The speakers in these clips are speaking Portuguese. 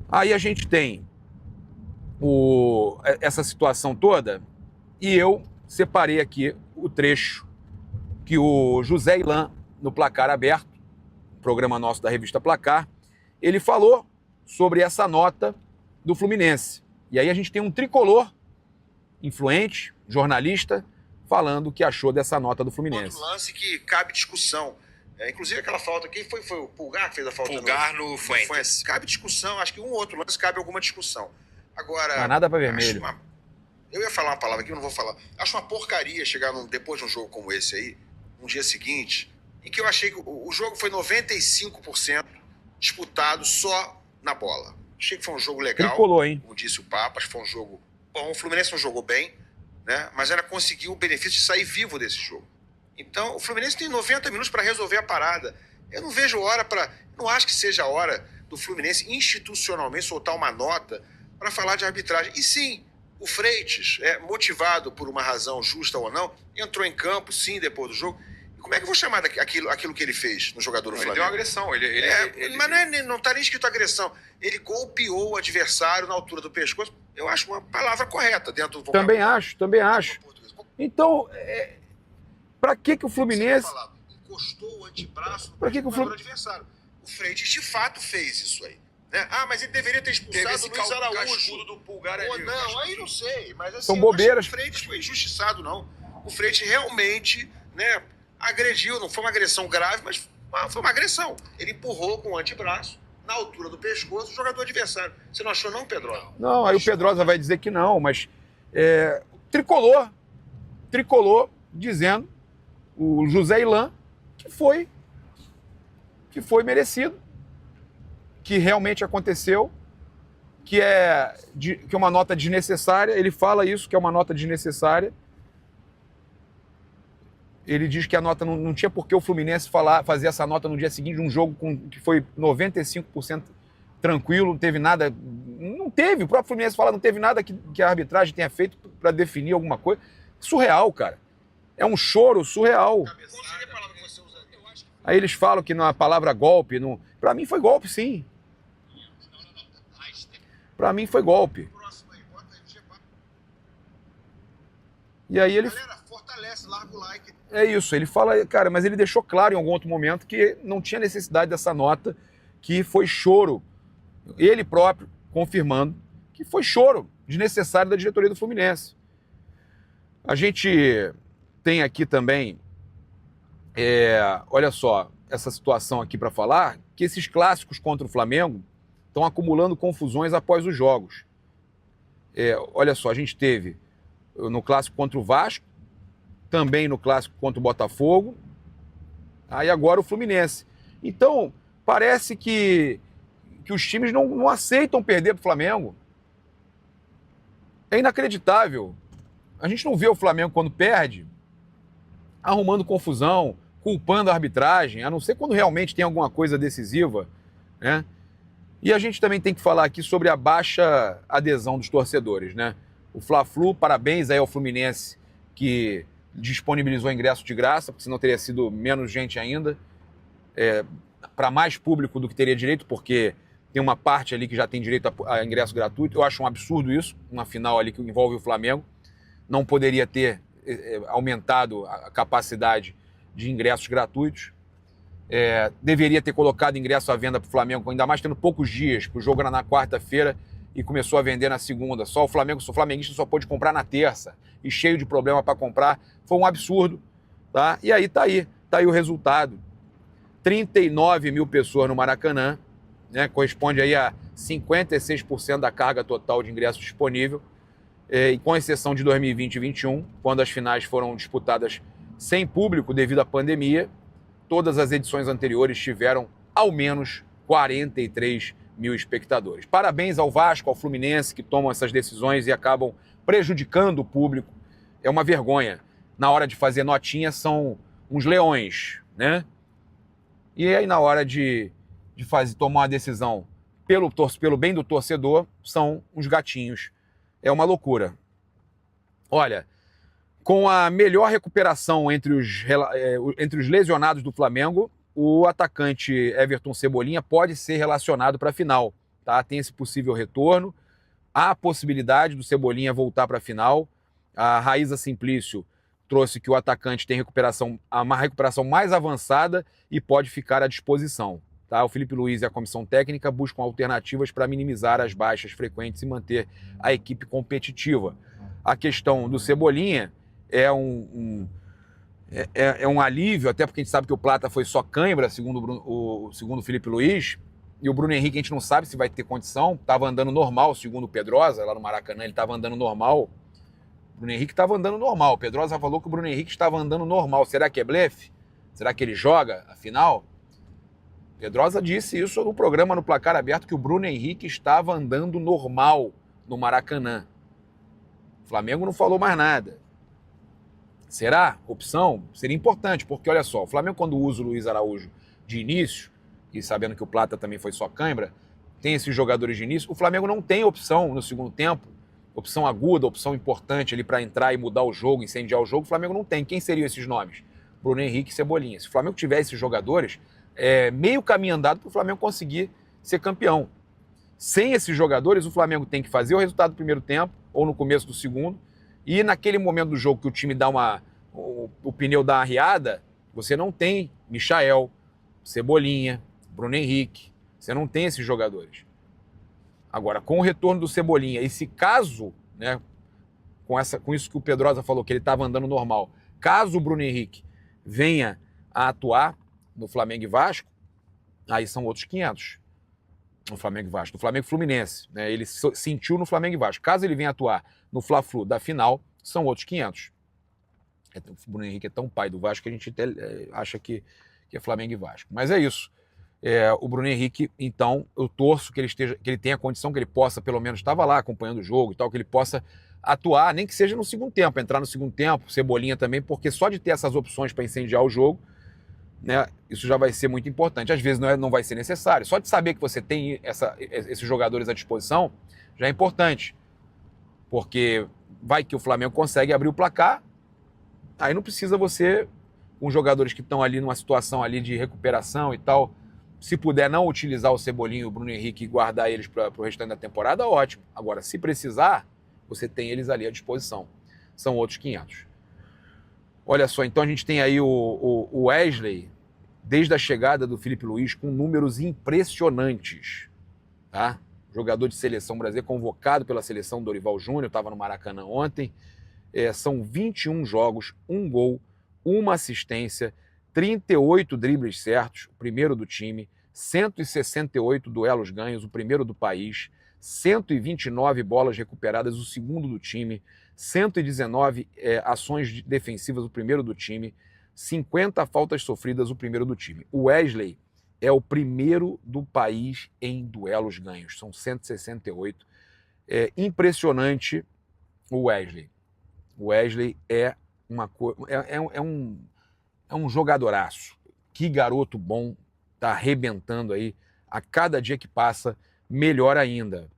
Aí a gente tem essa situação toda e eu separei aqui o trecho que o José Ilan, no Placar Aberto, programa nosso da revista Placar, ele falou sobre essa nota do Fluminense. E aí a gente tem um tricolor influente, jornalista, falando o que achou dessa nota do Fluminense. Outro lance que cabe discussão. Inclusive aquela falta aqui, foi o Pulgar que fez a falta? Pulgar no Fuentes. Cabe discussão, acho que um outro lance cabe alguma discussão. Agora... Mas nada para vermelho. Eu ia falar uma palavra aqui, eu não vou falar. Acho uma porcaria chegar depois de um jogo como esse aí, um dia seguinte, em que eu achei que o jogo foi 95% disputado só na bola. Achei que foi um jogo legal. Tricolor, hein? Como disse o Papa, acho que foi um jogo bom. O Fluminense não jogou bem, né? Mas ela conseguiu o benefício de sair vivo desse jogo. Então, o Fluminense tem 90 minutos para resolver a parada. Eu não vejo hora para... Não acho que seja a hora do Fluminense institucionalmente soltar uma nota para falar de arbitragem. E sim, o Freitas, motivado por uma razão justa ou não, entrou em campo, sim, depois do jogo. E como é que eu vou chamar aquilo que ele fez no jogador do Flamengo? Ele deu agressão. Mas não está nem escrito agressão. Ele golpeou o adversário na altura do pescoço. Eu acho uma palavra correta dentro do vocabulário. Também acho. Então, para que o Fluminense... Encostou o antebraço no jogador adversário. O Freitas, de fato, fez isso aí. Né? Mas ele deveria ter expulsado o Luiz Araújo. Do Pulgar ali. Ou não, aí não sei. Mas assim, são bobeiras. O Freitas foi injustiçado, não. O Freitas realmente, né, agrediu. Não foi uma agressão grave, mas foi uma agressão. Ele empurrou com o antebraço na altura do pescoço o jogador adversário. Você não achou não, Pedrosa? Não, aí o Pedrosa vai dizer que não, mas tricolor dizendo, o José Ilan, que foi merecido, que realmente aconteceu, que é uma nota desnecessária. Ele fala isso, que é uma nota desnecessária. Ele diz que a nota não tinha por que o Fluminense fazer essa nota no dia seguinte de um jogo que foi 95% tranquilo, não teve nada. Não teve, o próprio Fluminense fala, não teve nada que a arbitragem tenha feito para definir alguma coisa. Surreal, cara. É um choro surreal. Aí eles falam que na palavra golpe, para mim foi golpe, sim. Para mim foi golpe. E aí ele... Galera, fortalece, larga o like. É isso, ele fala, cara, mas ele deixou claro em algum outro momento que não tinha necessidade dessa nota, que foi choro. Ele próprio confirmando que foi choro desnecessário da diretoria do Fluminense. A gente tem aqui também, olha só, essa situação aqui para falar, que esses clássicos contra o Flamengo estão acumulando confusões após os jogos. Olha só, a gente teve no clássico contra o Vasco, também no clássico contra o Botafogo, aí agora o Fluminense. Então, parece que os times não aceitam perder para o Flamengo. É inacreditável. A gente não vê o Flamengo quando perde arrumando confusão, culpando a arbitragem, a não ser quando realmente tem alguma coisa decisiva, né? E a gente também tem que falar aqui sobre a baixa adesão dos torcedores, né? O Fla-Flu, parabéns aí ao Fluminense que disponibilizou ingresso de graça, porque senão teria sido menos gente ainda, para mais público do que teria direito, porque tem uma parte ali que já tem direito a ingresso gratuito. Eu acho um absurdo isso, uma final ali que envolve o Flamengo. Não poderia ter aumentado a capacidade de ingressos gratuitos. Deveria ter colocado ingresso à venda para o Flamengo, ainda mais tendo poucos dias, porque o jogo era na quarta-feira e começou a vender na segunda. O flamenguista só pôde comprar na terça, e cheio de problema para comprar. Foi um absurdo, tá? E aí tá aí o resultado. 39 mil pessoas no Maracanã, né? Corresponde aí a 56% da carga total de ingressos disponível, e com exceção de 2020 e 2021, quando as finais foram disputadas sem público devido à pandemia, todas as edições anteriores tiveram ao menos 43 mil espectadores. Parabéns ao Vasco, ao Fluminense, que tomam essas decisões e acabam prejudicando o público. É uma vergonha. Na hora de fazer notinha, são uns leões, né? E aí, na hora de tomar uma decisão pelo bem do torcedor, são uns gatinhos. É uma loucura. Olha, com a melhor recuperação entre os lesionados do Flamengo, o atacante Everton Cebolinha pode ser relacionado para a final. tá? Tem esse possível retorno. Há a possibilidade do Cebolinha voltar para a final. A Raíza Simplício trouxe que o atacante tem uma recuperação mais avançada e pode ficar à disposição. Tá? O Felipe Luiz e a comissão técnica buscam alternativas para minimizar as baixas frequentes e manter a equipe competitiva. A questão do Cebolinha é um alívio, até porque a gente sabe que o Plata foi só cãibra, segundo o Felipe Luiz, e o Bruno Henrique a gente não sabe se vai ter condição, estava andando normal, segundo o Pedrosa, lá no Maracanã ele estava andando normal. O Bruno Henrique estava andando normal, o Pedrosa falou que o Bruno Henrique estava andando normal. Será que é blefe? Será que ele joga, afinal? Pedrosa disse isso no programa no Placar Aberto, que o Bruno Henrique estava andando normal no Maracanã. O Flamengo não falou mais nada. Será? Opção? Seria importante, porque olha só, o Flamengo quando usa o Luiz Araújo de início, e sabendo que o Plata também foi só cãibra, tem esses jogadores de início, o Flamengo não tem opção no segundo tempo, opção aguda, opção importante ali para entrar e mudar o jogo, incendiar o jogo, o Flamengo não tem. Quem seriam esses nomes? Bruno Henrique e Cebolinha. Se o Flamengo tivesse esses jogadores, meio caminho andado para o Flamengo conseguir ser campeão. Sem esses jogadores, o Flamengo tem que fazer o resultado do primeiro tempo, ou no começo do segundo, e naquele momento do jogo que o time dá o pneu dá uma arriada, você não tem Michael, Cebolinha, Bruno Henrique, você não tem esses jogadores. Agora, com o retorno do Cebolinha, e se caso, né, com isso que o Pedrosa falou, que ele estava andando normal, caso o Bruno Henrique venha a atuar no Flamengo e Vasco, aí são outros 500. No Flamengo e Vasco, no Flamengo e Fluminense, né, ele sentiu no Flamengo e Vasco. Caso ele venha atuar no Fla-Flu da final, são outros 500. O Bruno Henrique é tão pai do Vasco que a gente até acha que é Flamengo e Vasco. Mas é isso. O Bruno Henrique, então, eu torço que ele tenha condição, que ele possa, pelo menos, estava lá acompanhando o jogo e tal, que ele possa atuar, nem que seja no segundo tempo, entrar no segundo tempo, Cebolinha também, porque só de ter essas opções para incendiar o jogo, né, isso já vai ser muito importante. Às vezes não vai ser necessário. Só de saber que você tem esses jogadores à disposição já é importante, porque vai que o Flamengo consegue abrir o placar, aí não precisa você, com jogadores que estão ali numa situação ali de recuperação e tal, se puder não utilizar o Cebolinha e o Bruno Henrique e guardar eles para o restante da temporada, ótimo. Agora, se precisar, você tem eles ali à disposição. São outros 500. Olha só, então a gente tem aí o Wesley, desde a chegada do Felipe Luiz, com números impressionantes. Tá? Jogador de seleção brasileira, convocado pela seleção Dorival Júnior, estava no Maracanã ontem. São 21 jogos, 1 gol, 1 assistência, 38 dribles certos, o primeiro do time, 168 duelos ganhos, o primeiro do país, 129 bolas recuperadas, o segundo do time, 119 ações defensivas, o primeiro do time, 50 faltas sofridas, o primeiro do time. O Wesley é o primeiro do país em duelos ganhos, são 168. Impressionante o Wesley. O Wesley é um jogadoraço. Que garoto bom, tá arrebentando aí. A cada dia que passa, melhor ainda.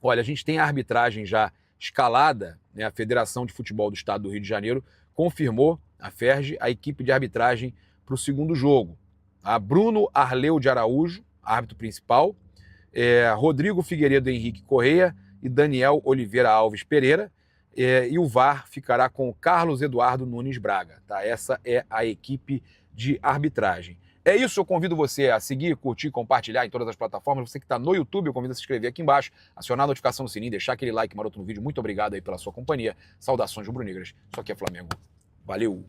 Olha, a gente tem a arbitragem já escalada, né? A Federação de Futebol do Estado do Rio de Janeiro confirmou, a FERJ, a equipe de arbitragem para o segundo jogo. A Bruno Arleu de Araújo, árbitro principal, Rodrigo Figueiredo Henrique Correia e Daniel Oliveira Alves Pereira, e o VAR ficará com o Carlos Eduardo Nunes Braga. Tá? Essa é a equipe de arbitragem. É isso, eu convido você a seguir, curtir, compartilhar em todas as plataformas. Você que está no YouTube, eu convido a se inscrever aqui embaixo, acionar a notificação no sininho, deixar aquele like maroto no vídeo. Muito obrigado aí pela sua companhia. Saudações rubro-negras. Isso aqui é Flamengo. Valeu!